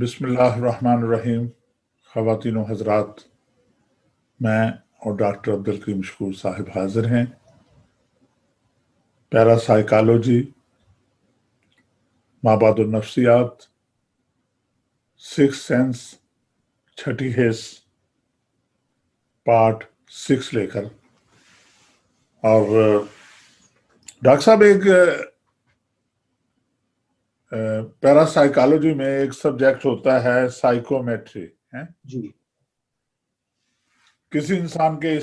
بسم اللہ الرحمن الرحیم۔ خواتین و حضرات، میں اور ڈاکٹر عبدالکریم شکور صاحب حاضر ہیں۔ پیراسائیکالوجی، مابعد النفسیات، سکس سینس، چھٹی حس، پارٹ 6 لے کر۔ اور ڈاکٹر صاحب، ایک پیراسائیکالوجی میں ایک سبجیکٹ ہوتا ہے سائیکومیٹری، جی، کسی انسان کے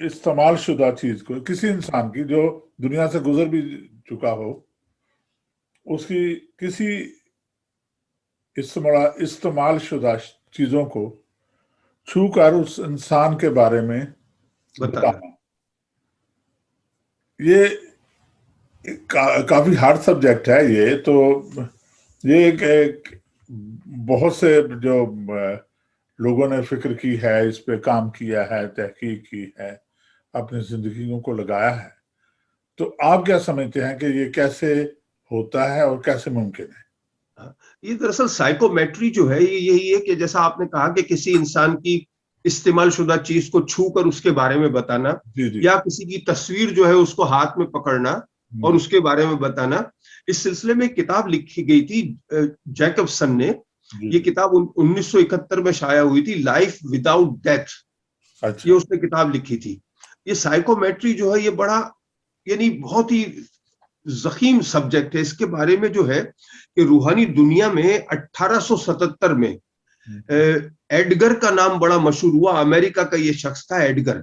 استعمال شدہ چیز کو، کسی انسان کی جو دنیا سے گزر بھی چکا ہو، اس کی کسی استعمال شدہ چیزوں کو چھو کر اس انسان کے بارے میں بتانا۔ یہ کافی ہارڈ سبجیکٹ ہے۔ یہ تو یہ ایک بہت سے جو لوگوں نے فکر کی ہے، اس پہ کام کیا ہے، تحقیق کی ہے، اپنی زندگیوں کو لگایا ہے۔ تو آپ کیا سمجھتے ہیں کہ یہ کیسے ہوتا ہے اور کیسے ممکن ہے؟ یہ دراصل سائیکومیٹری جو ہے یہ یہی ہے کہ جیسا آپ نے کہا کہ کسی انسان کی استعمال شدہ چیز کو چھو کر اس کے بارے میں بتانا، یا کسی کی تصویر جو ہے اس کو ہاتھ میں پکڑنا اور اس کے بارے میں بتانا۔ اس سلسلے میں ایک کتاب لکھی گئی تھی جیکبسن نے۔ یہ کتاب 1971 میں شائع ہوئی تھی، لائف وداؤٹ ڈیتھ۔ یہ اس نے کتاب لکھی تھی۔ یہ سائیکومیٹری جو ہے یہ بڑا یعنی بہت ہی ضخیم سبجیکٹ ہے۔ اس کے بارے میں جو ہے کہ روحانی دنیا میں 1877 میں ایڈگر کا نام بڑا مشہور ہوا۔ امریکہ کا یہ شخص تھا ایڈگر،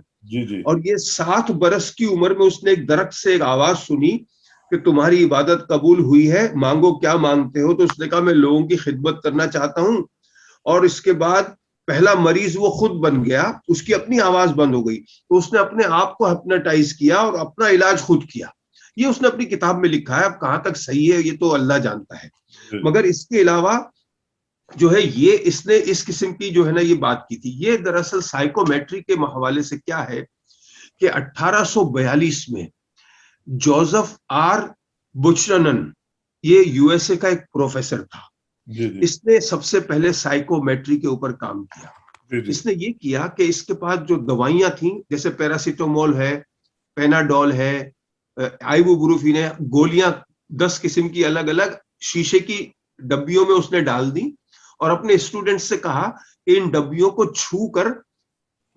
اور یہ 7 برس کی عمر میں اس نے ایک درخت سے ایک آواز سنی کہ تمہاری عبادت قبول ہوئی ہے، مانگو کیا مانگتے ہو۔ تو اس نے کہا میں لوگوں کی خدمت کرنا چاہتا ہوں۔ اور اس کے بعد پہلا مریض وہ خود بن گیا، اس کی اپنی آواز بند ہو گئی، تو اس نے اپنے آپ کو ہپناٹائز کیا اور اپنا علاج خود کیا۔ یہ اس نے اپنی کتاب میں لکھا ہے۔ اب کہاں تک صحیح ہے یہ تو اللہ جانتا ہے، مگر اس کے علاوہ جو ہے یہ اس نے اس قسم کی جو ہے نا یہ بات کی تھی۔ یہ دراصل سائیکومیٹری کے حوالے سے کیا ہے کہ 1842 میں جوزف آر بچرنن، یہ یو ایس اے کا ایک پروفیسر تھا، اس نے سب سے پہلے سائیکومیٹری کے اوپر کام کیا۔ اس نے یہ کیا کہ اس کے پاس جو دوائیاں تھیں، جیسے پیراسیٹامول ہے، پیناڈول ہے، آئیبوبروفین ہے، گولیاں 10 قسم کی الگ الگ شیشے کی ڈبیوں میں اس نے ڈال دی، اور اپنے اسٹوڈنٹ سے کہا کہ ان ڈبیوں کو چھو کر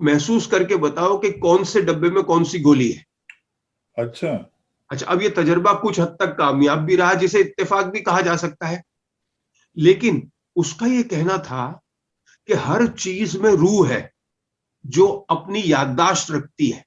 محسوس کر کے بتاؤ کہ کون سے ڈبے میں کون سی گولی ہے۔ اچھا، اب یہ تجربہ کچھ حد تک کامیاب بھی رہا، جسے اتفاق بھی کہا جا سکتا ہے، لیکن اس کا یہ کہنا تھا کہ ہر چیز میں روح ہے جو اپنی یادداشت رکھتی ہے۔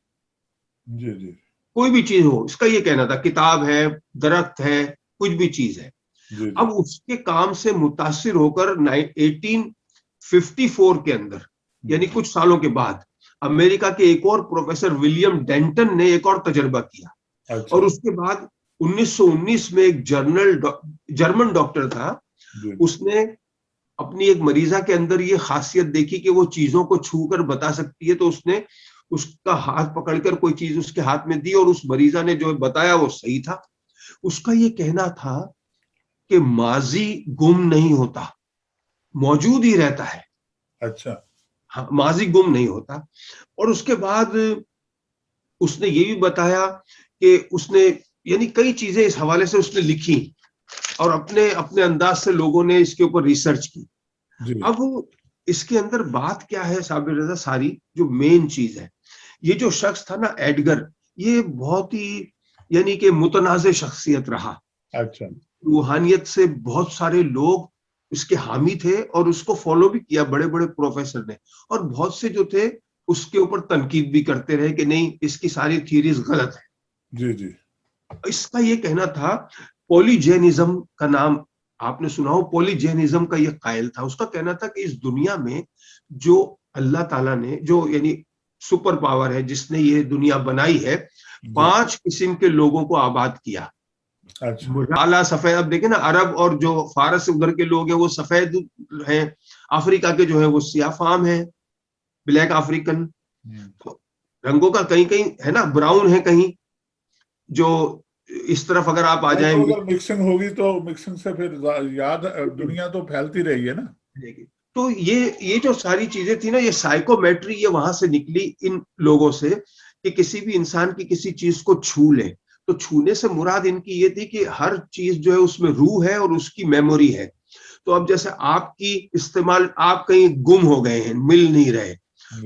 کوئی بھی چیز ہو، اس کا یہ کہنا تھا، کتاب ہے، درخت ہے، کچھ بھی چیز ہے۔ اب اس کے کام سے متاثر ہو کر 1854 کے اندر، یعنی کچھ سالوں کے بعد، امریکہ کے ایک اور پروفیسر ولیم ڈینٹن نے ایک اور تجربہ کیا۔ اور اس کے بعد 1919 میں ایک جرمن ڈاکٹر تھا، اس نے اپنی ایک مریضہ کے اندر یہ خاصیت دیکھی کہ وہ چیزوں کو چھو کر بتا سکتی ہے، تو اس نے اس کا ہاتھ پکڑ کر کوئی چیز اس کے ہاتھ میں دی، اور اس مریضہ نے جو بتایا وہ صحیح تھا۔ اس کا یہ کہنا تھا کہ ماضی گم نہیں ہوتا، موجود ہی رہتا ہے۔ اچھا، ہاں، ماضی گم نہیں ہوتا۔ اور اس کے بعد اس نے یہ بھی بتایا کہ اس نے یعنی کئی چیزیں اس حوالے سے اس نے لکھی، اور اپنے انداز سے لوگوں نے اس کے اوپر ریسرچ کی۔ اب اس کے اندر بات کیا ہے صابر رضا، ساری جو مین چیز ہے، یہ جو شخص تھا نا ایڈگر، یہ بہت ہی یعنی کہ متنازع شخصیت رہا۔ اچھا، روحانیت سے بہت سارے لوگ اس کے حامی تھے اور اس کو فالو بھی کیا، بڑے بڑے پروفیسر نے، اور بہت سے جو تھے اس کے اوپر تنقید بھی کرتے رہے کہ نہیں، اس کی ساری تھیوریز غلط ہے۔ اس کا یہ کہنا تھا، پولی جینزم کا نام آپ نے سنا ہو، پولی جینزم کا یہ قائل تھا۔ اس کا کہنا تھا کہ اس دنیا میں جو اللہ تعالیٰ نے جو یعنی سپر پاور ہے، جس نے یہ دنیا بنائی ہے، 5 قسم کے لوگوں کو آباد کیا۔ اعلیٰ سفید، اب دیکھیں نا، عرب اور جو فارس ادھر کے لوگ ہیں وہ سفید ہیں، افریقہ کے جو ہیں وہ سیاہ فام ہیں، بلیک افریقن رنگوں کا، کہیں کہیں ہے نا براؤن ہے، کہیں جو اس طرف اگر آپ آ جائیں، مکسنگ ہوگی تو مکسنگ سے پھر یاد دنیا تو پھیلتی رہی ہے نا۔ تو یہ جو ساری چیزیں تھی نا، یہ سائیکومیٹری یہ وہاں سے نکلی ان لوگوں سے کہ کسی بھی انسان کی کسی چیز کو چھو لے. تو چھونے سے مراد ان کی یہ تھی کہ ہر چیز جو ہے اس میں روح ہے اور اس کی میموری ہے. تو اب جیسے آپ کی استعمال، آپ کہیں گم ہو گئے ہیں، مل نہیں رہے،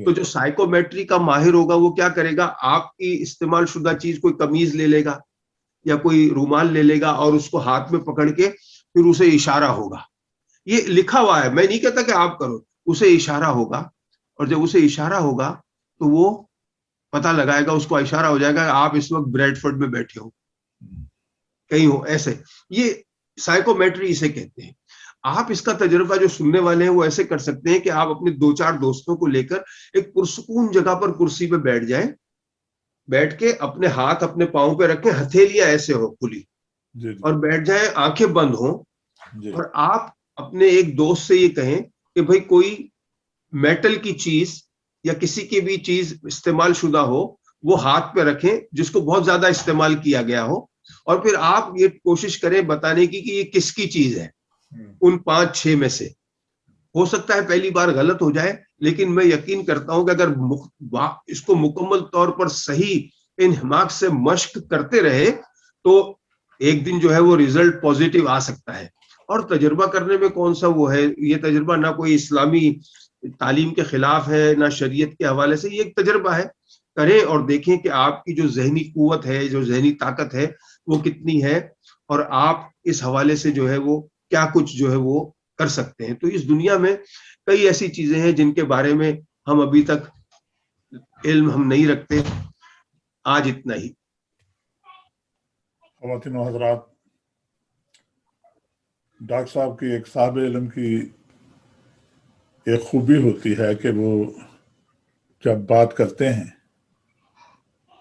تو جو سائیکومیٹری کا ماہر ہوگا وہ کیا کرے گا، آپ کی استعمال شدہ چیز، کوئی قمیض لے لے گا یا کوئی رومال لے لے گا اور اس کو ہاتھ میں پکڑ کے پھر اسے اشارہ ہوگا. یہ لکھا ہوا ہے، میں نہیں کہتا کہ آپ کرو، اسے اشارہ ہوگا، اور جب اسے اشارہ ہوگا تو وہ پتہ لگائے گا، اس کو اشارہ ہو جائے گا کہ آپ اس وقت بریڈ فورڈ میں بیٹھے ہو، کہیں ہو ایسے. یہ سائیکومیٹری اسے کہتے ہیں. آپ اس کا تجربہ جو سننے والے ہیں وہ ایسے کر سکتے ہیں کہ آپ اپنے 2-4 دوستوں کو لے کر ایک پرسکون جگہ پر کرسی پہ بیٹھ جائیں، بیٹھ کے اپنے ہاتھ اپنے پاؤں پہ رکھیں، ہتھیلیاں ایسے ہو کھلی، اور بیٹھ جائیں، آنکھیں بند ہوں، اور آپ اپنے ایک دوست سے یہ کہیں کہ بھائی کوئی میٹل کی چیز یا کسی کی بھی چیز استعمال شدہ ہو وہ ہاتھ پہ رکھیں جس کو بہت زیادہ استعمال کیا گیا ہو، اور پھر آپ یہ کوشش کریں بتانے کی کہ یہ کس کی چیز ہے ان 5-6 میں سے. ہو سکتا ہے پہلی بار غلط ہو جائے، لیکن میں یقین کرتا ہوں کہ اگر اس کو مکمل طور پر صحیح انہماک سے مشق کرتے رہے تو ایک دن جو ہے وہ ریزلٹ پوزیٹیو آ سکتا ہے. اور تجربہ کرنے میں کون سا وہ ہے، یہ تجربہ نہ کوئی اسلامی تعلیم کے خلاف ہے نہ شریعت کے حوالے سے، یہ ایک تجربہ ہے. کریں اور دیکھیں کہ آپ کی جو ذہنی قوت ہے، جو ذہنی طاقت ہے وہ کتنی ہے، اور آپ اس حوالے سے جو ہے وہ کیا کچھ جو ہے وہ کر سکتے ہیں. تو اس دنیا میں کئی ایسی چیزیں ہیں جن کے بارے میں ہم ابھی تک علم ہم نہیں رکھتے. آج اتنا ہی. خواتین و حضرات، ڈاکٹر صاحب کی ایک صاحب علم کی ایک خوبی ہوتی ہے کہ وہ جب بات کرتے ہیں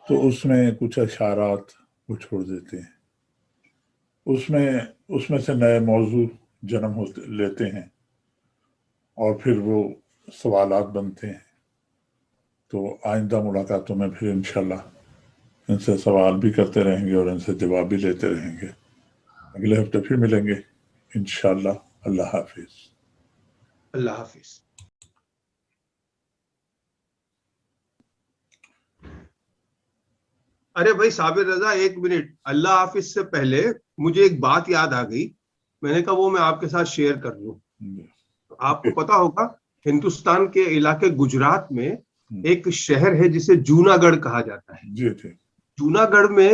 تو اس میں کچھ اشارات وہ چھوڑ دیتے ہیں، اس میں سے نئے موضوع جنم لیتے ہیں اور پھر وہ سوالات بنتے ہیں. تو آئندہ ملاقاتوں میں پھر انشاءاللہ ان سے سوال بھی کرتے رہیں گے اور ان سے جواب بھی لیتے رہیں گے. اگلے ہفتے پھر ملیں گے انشاءاللہ. اللہ حافظ. اللہ حافظ. ارے بھائی صابر رضا، 1 منٹ، اللہ حافظ سے پہلے مجھے ایک بات یاد آ گئی، میں نے کہا وہ میں آپ کے ساتھ شیئر کر لوں. آپ کو پتا ہوگا ہندوستان کے علاقے گجرات میں ایک شہر ہے جسے جوناگڑھ کہا جاتا ہے. جی. جوناگڑھ میں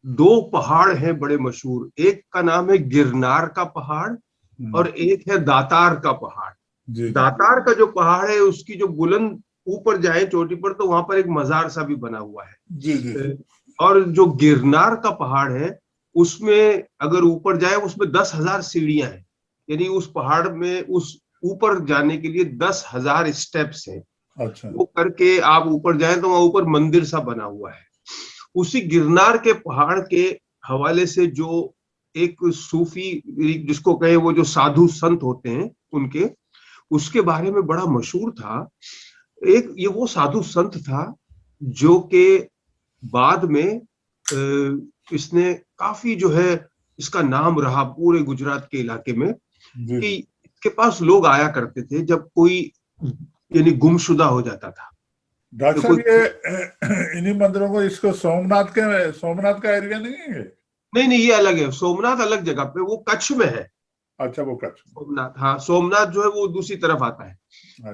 2 پہاڑ ہیں بڑے مشہور، ایک کا نام ہے گرنار کا پہاڑ اور ایک ہے داتار کا پہاڑ. داتار کا جو پہاڑ ہے اس کی جو بلند اوپر جائیں چوٹی پر تو وہاں پر ایک مزار سا بھی بنا ہوا ہے. اور جو گرنار کا پہاڑ ہے اس میں اگر اوپر جائے اس میں 10,000 سیڑھیاں ہیں، یعنی اس پہاڑ میں اس اوپر جانے کے لیے 10,000 اسٹیپس ہیں. وہ کر کے آپ اوپر جائیں تو وہاں اوپر مندر سا بنا ہوا ہے. اسی گرنار کے پہاڑ کے حوالے سے جو ایک صوفی جس کو کہے وہ جو سادھو سنت ہوتے ہیں ان کے، اس کے بارے میں بڑا مشہور تھا. یہ وہ سادھو سنت تھا جو کہ بعد میں اس نے کافی جو ہے اس کا نام رہا پورے گجرات کے علاقے میں کہ اس کے پاس لوگ آیا کرتے تھے جب کوئی یعنی گم شدہ ہو جاتا تھا. ڈاکٹر صاحب یہ انہی مندروں کو اس کو سومناتھ کا ایریا نہیں ہے؟ نہیں یہ الگ ہے. سومناتھ الگ جگہ پہ، وہ کچھ میں ہے. اچھا وہ کچھ سومناتھ، ہاں سومناتھ جو ہے وہ دوسری طرف آتا ہے.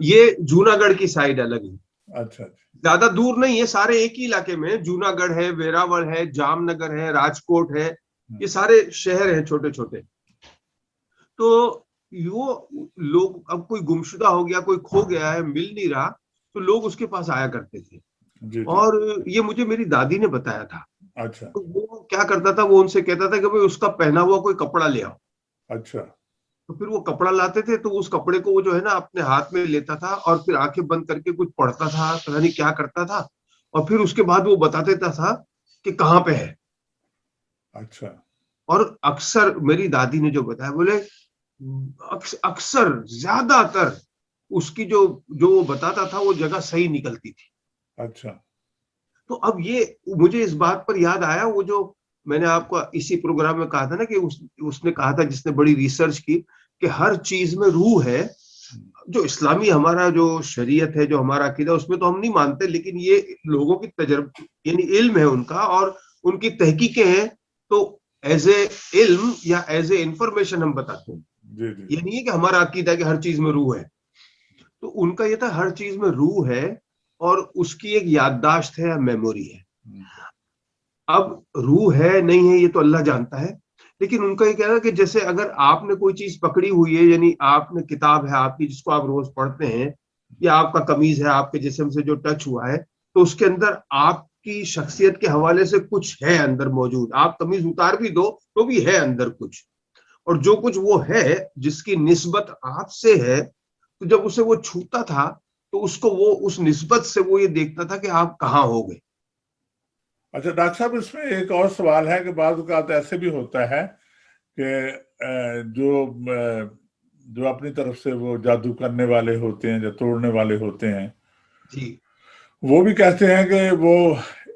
یہ جوناگڑھ کی سائیڈ الگ ہے. اچھا زیادہ دور نہیں ہے، سارے ایک ہی علاقے میں. جوناگڑھ ہے، ویراول ہے، جام نگر ہے، راجکوٹ ہے، یہ سارے شہر ہیں چھوٹے چھوٹے. تو وہ لوگ اب کوئی گمشدہ ہو گیا، کوئی کھو گیا ہے، مل نہیں رہا، تو لوگ اس کے پاس آیا کرتے تھے. اور یہ مجھے میری دادی نے بتایا تھا. اچھا. تو وہ کیا کرتا تھا، وہ ان سے کہتا تھا کہ بھئی اس کا پہنا ہوا کوئی کپڑا لے آؤ. اچھا. تو پھر وہ کپڑا لاتے تھے تو اس کپڑے کو وہ جو ہے نا اپنے ہاتھ میں لیتا تھا اور پھر آنکھیں بند کر کے کچھ پڑھتا تھا، پتہ نہیں کیا کرتا تھا، اور پھر اس کے بعد وہ بتا دیتا تھا کہ کہاں پہ ہے. اچھا. اور اکثر میری دادی نے جو بتایا، بولے اکثر زیادہ تر اس کی جو وہ بتاتا تھا وہ جگہ صحیح نکلتی تھی. اچھا. تو اب یہ مجھے اس بات پر یاد آیا، وہ جو میں نے آپ کو اسی پروگرام میں کہا تھا نا کہ اس نے کہا تھا جس نے بڑی ریسرچ کی کہ ہر چیز میں روح ہے جو اسلامی ہمارا جو شریعت ہے, جو ہمارا عقیدہ, اس میں تو ہم نہیں مانتے, لیکن یہ لوگوں کی تجربہ یعنی علم ہے ان کا اور ان کی تحقیقیں ہیں, تو ایز اے علم یا ایز اے انفارمیشن ہم بتاتے ہیں. یہ نہیں ہے کہ ہمارا عقیدہ ہے کہ ہر چیز میں روح ہے. تو ان کا یہ تھا ہر چیز میں روح ہے اور اس کی ایک یادداشت ہے یا میموری ہے. اب روح ہے نہیں ہے یہ تو اللہ جانتا ہے, لیکن ان کا یہ کہنا ہے کہ جیسے اگر آپ نے کوئی چیز پکڑی ہوئی ہے, یعنی آپ نے کتاب ہے آپ کی جس کو آپ روز پڑھتے ہیں, یا آپ کا قمیض ہے آپ کے جسم سے جو ٹچ ہوا ہے, تو اس کے اندر آپ کی شخصیت کے حوالے سے کچھ ہے اندر موجود. آپ قمیض اتار بھی دو تو بھی ہے اندر کچھ, اور جو کچھ وہ ہے جس کی نسبت آپ سے ہے, تو جب اسے وہ چھوتا تھا تو اس کو وہ اس نسبت سے وہ یہ دیکھتا تھا کہ آپ کہاں ہو گئے. اچھا ڈاکٹر صاحب, اس میں ایک اور سوال ہے کہ بعض اوقات ایسے بھی ہوتا ہے کہ جو اپنی طرف سے وہ جادو کرنے والے ہوتے ہیں یا توڑنے والے ہوتے ہیں, جی, وہ بھی کہتے ہیں کہ وہ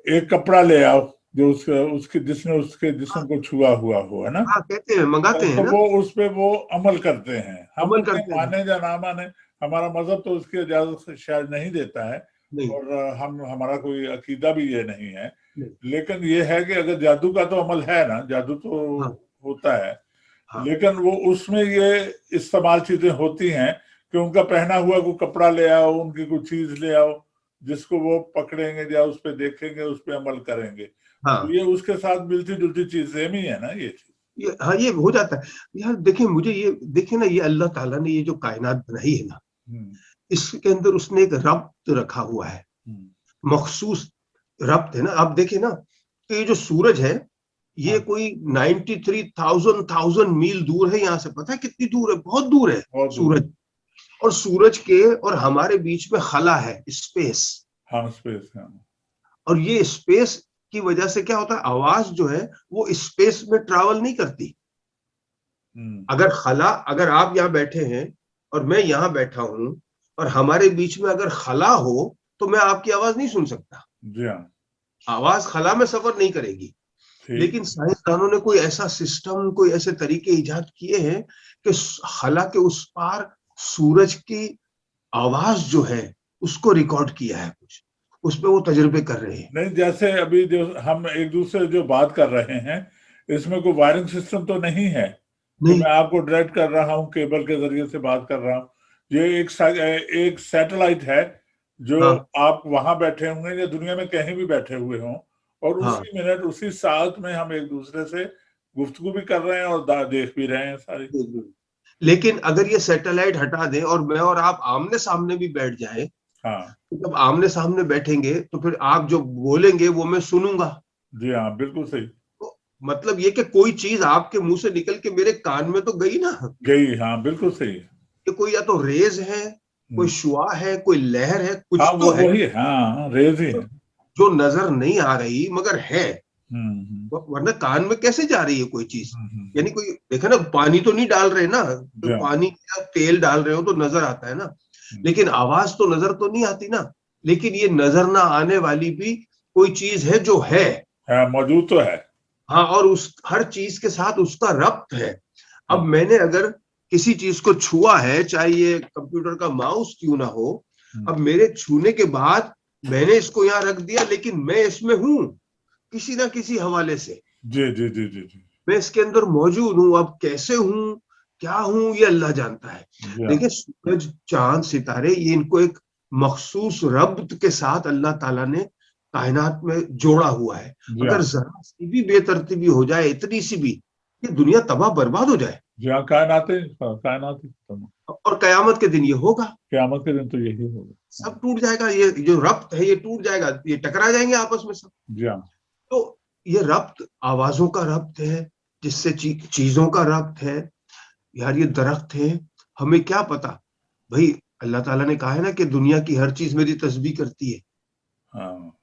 ایک کپڑا لے آؤ جو اس کے جس نے اس کے جسم کو چھوا ہوا ہو, ہے نا, ہاں کہتے ہیں, منگاتے ہیں تو نا, وہ اس پہ وہ عمل کرتے ہیں. ہم عمل اس میں کرتے ہیں. مانے یا نہ مانے, ہمارا مذہب تو اس کی اجازت شاید نہیں دیتا ہے, نہیں, اور ہمارا کوئی عقیدہ بھی یہ نہیں ہے, نہیں. لیکن یہ ہے کہ اگر جادو کا تو عمل ہے نا, جادو تو ہاں, ہوتا ہے, ہاں, لیکن وہ اس میں یہ استعمال چیزیں ہوتی ہیں کہ ان کا پہنا ہوا کوئی کپڑا لے آؤ, ان کی کوئی چیز لے آؤ جس کو وہ پکڑیں گے یا اس پہ دیکھیں گے, اس پہ عمل کریں گے. ہاں, یہ اس کے ساتھ ملتی جلتی چیز سیم ہی ہے نا یہ چیز. ہاں یہ ہو جاتا ہے. یار دیکھیں مجھے یہ دیکھیں نا, یہ اللہ تعالیٰ نے یہ جو کائنات بنائی ہے نا, اس کے اندر اس نے ایک ربط رکھا ہوا ہے, مخصوص ربط ہے نا. آپ دیکھیں نا کہ یہ جو سورج ہے یہ کوئی 93,000 میل دور ہے یہاں سے. پتہ ہے کتنی دور ہے؟ بہت دور ہے سورج. اور سورج کے اور ہمارے بیچ میں خلا ہے, اسپیس. ہاں اسپیس. اور یہ اسپیس کی وجہ سے کیا ہوتا ہے, آواز جو ہے وہ اسپیس میں ٹریول نہیں کرتی. اگر خلا, اگر آپ یہاں بیٹھے ہیں اور میں یہاں بیٹھا ہوں اور ہمارے بیچ میں اگر خلا ہو تو میں آپ کی آواز نہیں سن سکتا. جی ہاں, آواز خلا میں سفر نہیں کرے گی. لیکن سائنسدانوں نے کوئی ایسا سسٹم, کوئی ایسے طریقے ایجاد کیے ہیں کہ خلا کے اس پار سورج کی آواز جو ہے اس کو ریکارڈ کیا ہے, کچھ اس پہ وہ تجربے کر رہے ہیں. نہیں, جیسے ابھی جو ہم ایک دوسرے جو بات کر رہے ہیں اس میں کوئی وائرنگ سسٹم تو نہیں ہے کہ میں آپ کو ڈائریکٹ کر رہا ہوں, کیبل کے ذریعے سے بات کر رہا ہوں. یہ ایک سیٹلائٹ ہے جو آپ وہاں بیٹھے ہوں گے یا دنیا میں کہیں بھی بیٹھے ہوئے ہوں, اور اسی منٹ اسی ساتھ میں ہم ایک دوسرے سے گفتگو بھی کر رہے ہیں اور دیکھ بھی رہے ہیں ساری. لیکن اگر یہ سیٹلائٹ ہٹا دیں اور میں اور آپ آمنے سامنے بھی بیٹھ جائیں, جب آمنے سامنے بیٹھیں گے تو پھر آپ جو بولیں گے وہ میں سنوں گا. جی ہاں, بالکل صحیح. مطلب یہ کہ کوئی چیز آپ کے منہ سے نکل کے میرے کان میں تو گئی نا, گئی. ہاں بالکل صحیح. کہ کوئی یا تو ریز ہے, کوئی شعاع ہے, کوئی لہر ہے, کچھ ہاں تو ہے. وہی, ہاں ریز ہی ہے جو نظر نہیں آ رہی مگر ہے, ورنہ کان میں کیسے جا رہی ہے کوئی چیز. یعنی کوئی دیکھا نا, پانی تو نہیں ڈال رہے نا, پانی یا تیل ڈال رہے ہو تو نظر آتا ہے نا, لیکن آواز تو نظر تو نہیں آتی نا. لیکن یہ نظر نہ آنے والی بھی کوئی چیز ہے جو ہے, موجود تو ہے. ہاں, اور اس ہر چیز کے ساتھ اس کا ربط ہے. اب میں نے اگر کسی چیز کو چھوا ہے, چاہے یہ کمپیوٹر کا ماؤس کیوں نہ ہو, اب میرے چھونے کے بعد میں نے اس کو یہاں رکھ دیا, لیکن میں اس میں ہوں کسی نہ کسی حوالے سے. جی جی جی جی جی, میں اس کے اندر موجود ہوں. اب کیسے ہوں, کیا ہوں, یہ اللہ جانتا ہے. دیکھیں سورج, چاند, ستارے, یہ ان کو ایک مخصوص ربط کے ساتھ اللہ تعالیٰ نے کائنات میں جوڑا ہوا ہے. اگر ذرا سی بھی بے ترتیبی ہو جائے, اتنی سی بھی, یہ دنیا تباہ برباد ہو جائے. جی ہاں, کائنات اور قیامت کے دن یہ ہوگا. قیامت کے دن تو یہی ہوگا, سب ٹوٹ جائے گا. یہ جو ربط ہے یہ ٹوٹ جائے گا, یہ ٹکرا جائیں گے آپس میں سب. جی ہاں, تو یہ ربط آوازوں کا ربط ہے, جس سے چیزوں کا ربط ہے. یار یہ درخت ہے, ہمیں کیا پتا بھائی, اللہ تعالیٰ نے کہا ہے نا کہ دنیا کی ہر چیز میری تسبیح کرتی ہے,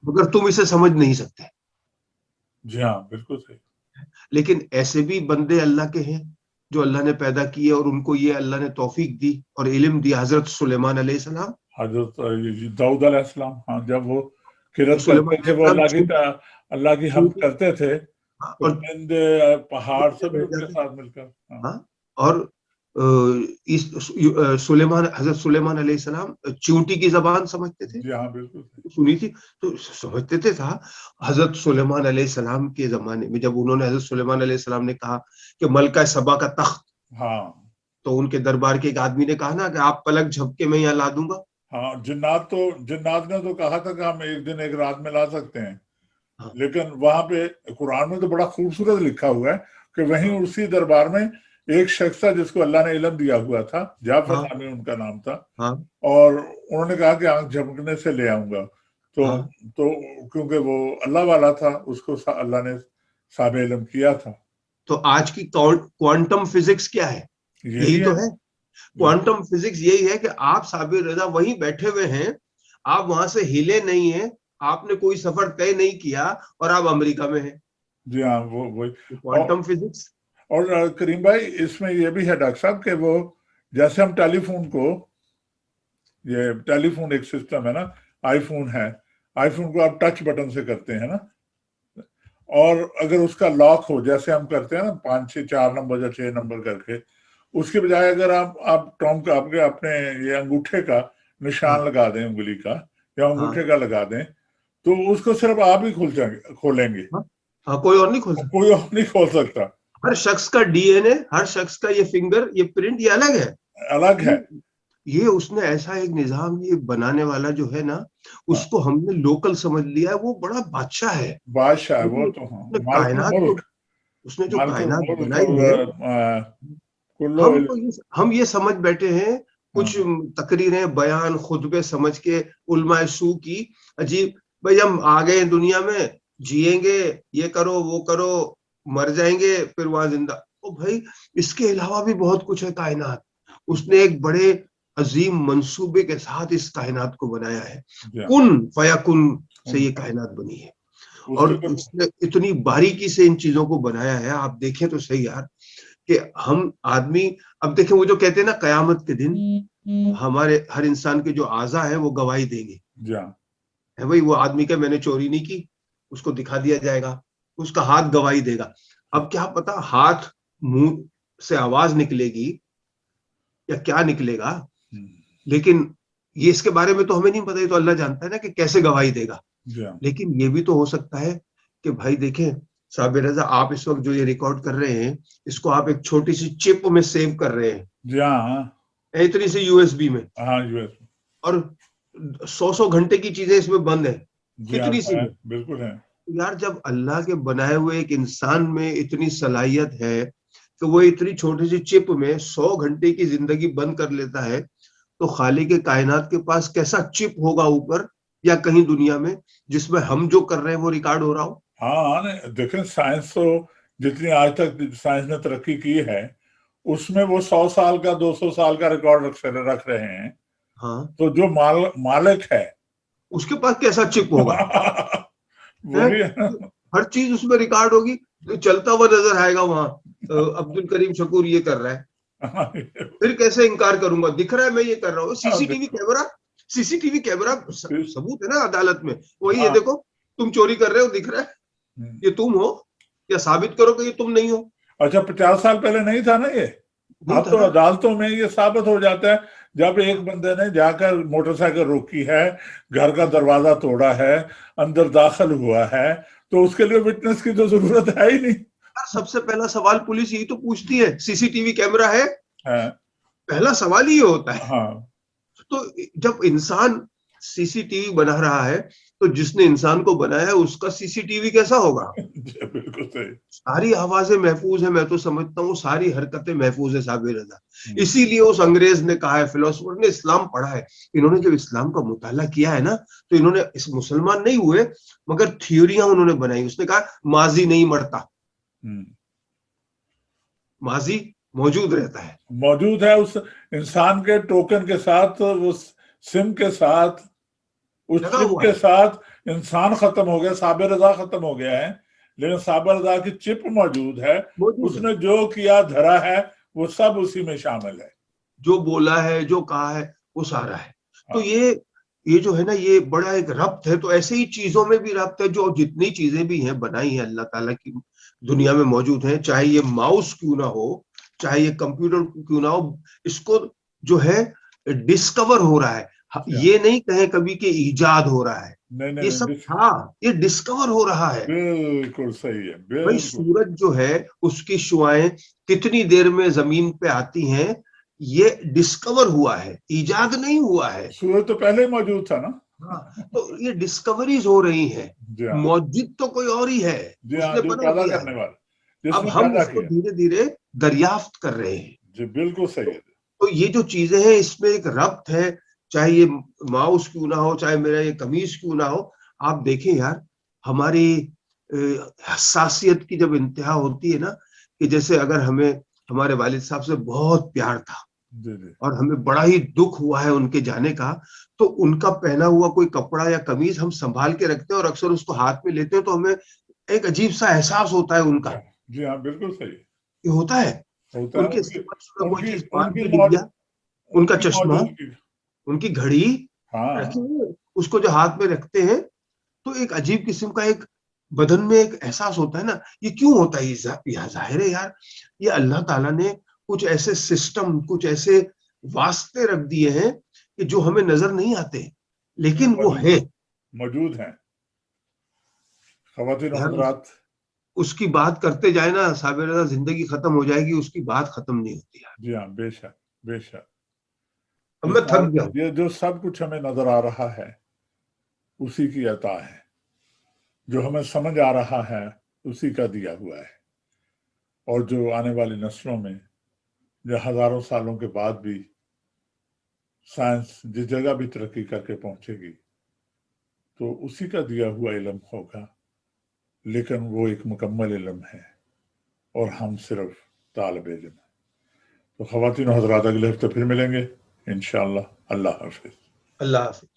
مگر تم اسے سمجھ نہیں سکتے. جی ہاں بالکل صحیح. لیکن ایسے بھی بندے اللہ کے ہیں جو اللہ نے پیدا کیے, اور ان کو یہ اللہ نے توفیق دی اور علم دی. حضرت سلیمان علیہ السلام, حضرت داؤد علیہ السلام, ہاں, جب وہ قرات کرتے تھے, وہ اللہ کی حمد کرتے تھے, اور پہاڑ سب ان کے ساتھ مل کر, اور حضرت سلیمان علیہ السلام چیونٹی کی زبان سمجھتے تھے؟ جی ہاں بالکل سنی تھی تو سمجھتے تھے تھا. حضرت سلیمان علیہ السلام کے زمانے میں جب انہوں نے حضرت سلیمان علیہ السلام نے کہا کہ ملکہ سبا کا تخت، ہاں تو ان کے دربار کے ایک آدمی نے کہا نا کہ آپ پلک جھپکے میں یہاں لا دوں گا. ہاں، جنات نے تو کہا تھا کہ ہم ایک دن ایک رات میں لا سکتے ہیں، لیکن وہاں پہ قرآن میں تو بڑا خوبصورت لکھا ہوا ہے کہ وہیں اسی دربار میں ایک شخص تھا جس کو اللہ نے علم دیا ہوا تھا، جعفر نامی ان کا نام تھا، اور انہوں نے کہا کہ آنکھ جھپکنے سے لے آؤں گا. تو کیونکہ وہ اللہ والا تھا، اس کو اللہ نے صاحب علم کیا تھا. تو آج کی کوانٹم فزکس کیا ہے؟ یہی تو ہے. کوانٹم فزکس یہی ہے کہ آپ صابر رضا وہیں بیٹھے ہوئے ہیں، آپ وہاں سے ہلے نہیں ہیں، آپ نے کوئی سفر طے نہیں کیا اور آپ امریکہ میں ہیں. جی ہاں، وہی کوانٹم فزکس. اور کریم بھائی اس میں یہ بھی ہے ڈاکٹر صاحب کہ وہ جیسے ہم ٹیلی فون کو، یہ ٹیلی فون ایک سسٹم ہے نا، آئی فون ہے، آئی فون کو آپ ٹچ بٹن سے کرتے ہیں نا، اور اگر اس کا لاک ہو جیسے ہم کرتے ہیں نا 5 6 4 نمبر یا 6 نمبر کر کے، اس کے بجائے اگر آپ ٹام کا آپ کے اپنے یہ انگوٹھے کا نشان لگا دیں، انگلی کا یا انگوٹھے کا لگا دیں، تو اس کو صرف آپ ہی کھولیں گے، کوئی اور نہیں کھول سکتا. کوئی اور نہیں کھول سکتا. ہر شخص کا ڈی این اے، ہر شخص کا یہ فنگر، یہ پرنٹ، یہ الگ ہے، الگ ہے. یہ اس نے ایسا ایک نظام یہ بنانے والا جو ہے نا، اس کو ہم نے لوکل سمجھ لیا ہے. وہ بڑا بادشاہ ہے، بادشاہ ہے وہ تو، کائنات کو اس نے جو کائنات بنائی ہے. ہم یہ سمجھ بیٹھے ہیں کچھ تقریریں، بیان، خطبے سمجھ کے علماء سو کی عجیب، بھائی ہم آ گئے دنیا میں، جیئیں گے، یہ کرو وہ کرو، مر جائیں گے پھر وہاں زندہ. او بھائی اس کے علاوہ بھی بہت کچھ ہے کائنات. اس نے ایک بڑے عظیم منصوبے کے ساتھ اس کائنات کو بنایا ہے. کن فیکن سے یہ کائنات بنی ہے، اور اس نے اتنی باریکی سے ان چیزوں کو بنایا ہے. آپ دیکھیں تو صحیح یار کہ ہم آدمی، اب دیکھیں وہ جو کہتے ہیں نا قیامت کے دن ہمارے ہر انسان کے جو اعضاء ہیں وہ گواہی دیں گے. بھائی وہ آدمی کہ میں نے چوری نہیں کی، اس کو دکھا دیا جائے گا، اس کا ہاتھ گواہی دے گا. اب کیا پتا ہاتھ منہ سے آواز نکلے گی یا کیا نکلے گا، لیکن یہ اس کے بارے میں تو ہمیں نہیں پتا. یہ تو اللہ جانتا ہے نا کہ کیسے گواہی دے گا. لیکن یہ بھی تو ہو سکتا ہے کہ بھائی دیکھیں صابر رضا، آپ اس وقت جو یہ ریکارڈ کر رہے ہیں، اس کو آپ ایک چھوٹی سی چپ میں سیو کر رہے ہیں، اتنی سی یو ایس بی میں، اور 100 گھنٹے کی چیزیں اس میں بند ہیں، کتنی سی میں. بالکل ہے یار جب اللہ کے بنائے ہوئے ایک انسان میں اتنی صلاحیت ہے کہ وہ اتنی چھوٹی سی چپ میں 100 گھنٹے کی زندگی بند کر لیتا ہے، تو خالق کائنات کے پاس کیسا چپ ہوگا اوپر یا کہیں دنیا میں جس میں ہم جو کر رہے ہیں وہ ریکارڈ ہو رہا ہو. ہاں دیکھیں سائنس تو جتنی آج تک سائنس نے ترقی کی ہے اس میں وہ 100 سال کا 200 سال کا ریکارڈ رکھ رہے ہیں. تو جو مالک ہے اس کے پاس کیسا چپ ہوگا. ہر چیز اس میں ریکارڈ ہوگی، چلتا ہوا نظر آئے گا وہاں عبد الکریم شکور یہ کر رہا ہے، پھر کیسے انکار کروں گا، دکھ رہا ہے میں یہ کر رہا ہوں. سی سی ٹی وی کیمرہ ثبوت ہے نا عدالت میں، وہی ہے دیکھو تم چوری کر رہے ہو، دکھ رہا ہے یہ تم ہو، یا ثابت کرو کہ یہ تم نہیں ہو. اچھا 50 سال پہلے نہیں تھا نا یہ، اب تو عدالتوں میں یہ ثابت ہو جاتا ہے جب ایک بندے نے جا کر موٹر سائیکل روکی ہے، گھر کا دروازہ توڑا ہے، اندر داخل ہوا ہے، تو اس کے لیے وٹنس کی تو ضرورت ہے ہی نہیں. سب سے پہلا سوال پولیس یہی تو پوچھتی ہے، سی سی ٹی وی کیمرہ ہے، پہلا سوال ہی ہوتا ہے. تو جب انسان سی سی ٹی وی بنا رہا ہے تو جس نے انسان کو بنایا ہے اس کا سی سی ٹی وی کیسا ہوگا. بالکل صحیح. ساری آوازیں محفوظ ہیں، میں تو سمجھتا ہوں ساری حرکتیں محفوظ ہیں صابر رضا. اسی لیے اس انگریز نے کہا ہے، فلسفر نے اسلام پڑھا ہے، انہوں نے جب اسلام کا مطالعہ کیا ہے نا تو انہوں نے اس مسلمان نہیں ہوئے مگر تھیوریاں انہوں نے بنائی. اس نے کہا ماضی نہیں مرتا، ماضی موجود رہتا ہے، موجود ہے اس انسان کے ٹوکن کے ساتھ، اس سم کے ساتھ، اس چپ کے ساتھ. انسان ختم ہو گیا، صابر رضا ختم ہو گیا ہے، لیکن صابر رضا کی چپ موجود ہے. اس نے جو کیا دھرا ہے وہ سب اسی میں شامل ہے، جو بولا ہے، جو کہا ہے وہ سارا ہے. تو یہ جو ہے نا یہ بڑا ایک ربط ہے. تو ایسے ہی چیزوں میں بھی ربط ہے، جو جتنی چیزیں بھی ہیں بنائی ہیں اللہ تعالیٰ کی دنیا میں موجود ہیں، چاہے یہ ماؤس کیوں نہ ہو، چاہے یہ کمپیوٹر کیوں نہ ہو، اس کو جو ہے ڈسکور ہو رہا ہے. یہ نہیں کہیں کبھی کہ ایجاد ہو رہا ہے، یہ سب تھا، یہ ڈسکور ہو رہا ہے. بالکل صحیح ہے. بھائی سورج جو ہے اس کی شعائیں کتنی دیر میں زمین پہ آتی ہیں، یہ ڈسکور ہوا ہے، ایجاد نہیں ہوا ہے. سورج تو پہلے ہی موجود تھا نا. ہاں، تو یہ ڈسکوریز ہو رہی ہیں. موجود تو کوئی اور ہی ہے، اس نے بنا دیا ہے. اب ہم اس کو دھیرے دھیرے دریافت کر رہے ہیں. جی بالکل صحیح ہے. تو یہ جو چیزیں ہیں اس میں ایک ربط ہے، چاہے یہ ماؤس کیوں نہ ہو، چاہے میرا یہ قمیض کیوں نہ ہو. آپ دیکھیں یار، ہماری حساسیت کی جب انتہا ہوتی ہے نا، کہ جیسے اگر ہمیں ہمارے والد صاحب سے بہت پیار تھا اور ہمیں بڑا ہی دکھ ہوا ہے ان کے جانے کا، تو ان کا پہنا ہوا کوئی کپڑا یا قمیض ہم سنبھال کے رکھتے ہیں اور اکثر اس کو ہاتھ میں لیتے ہیں، تو ہمیں ایک عجیب سا احساس ہوتا ہے ان کا. جی ہاں بالکل صحیح. یہ ہوتا ہے. ان کے استعمال شدہ کوئی چیز پان پہ ڈگ گیا، ان کا چشمہ، ان کی گھڑی رکھی ہوئی، اس کو جو ہاتھ میں رکھتے ہیں تو ایک عجیب قسم کا ایک بدن میں ایک احساس ہوتا ہے نا. یہ کیوں ہوتا ہے؟ یہ ظاہر ہے یار، یہ اللہ تعالیٰ نے کچھ ایسے سسٹم، کچھ ایسے واسطے رکھ دیے ہیں کہ جو ہمیں نظر نہیں آتے لیکن وہ ہے، موجود ہیں. خواتین و حضرات، اس کی بات کرتے جائے نا صابر رضا، زندگی ختم ہو جائے گی، اس کی بات ختم نہیں ہوتی ہے. جی ہاں بے شک بے شک. اب میں تھک گیا. یہ جو سب کچھ ہمیں نظر آ رہا ہے اسی کی عطا ہے، جو ہمیں سمجھ آ رہا ہے اسی کا دیا ہوا ہے. اور جو آنے والی نسلوں میں، جو ہزاروں سالوں کے بعد بھی سائنس جس جگہ بھی ترقی کر کے پہنچے گی تو اسی کا دیا ہوا علم ہوگا، لیکن وہ ایک مکمل علم ہے اور ہم صرف طالب علم ہیں. تو خواتین و حضرات، اگلے ہفتے پھر ملیں گے انشاءاللہ. اللہ حافظ. اللہ حافظ.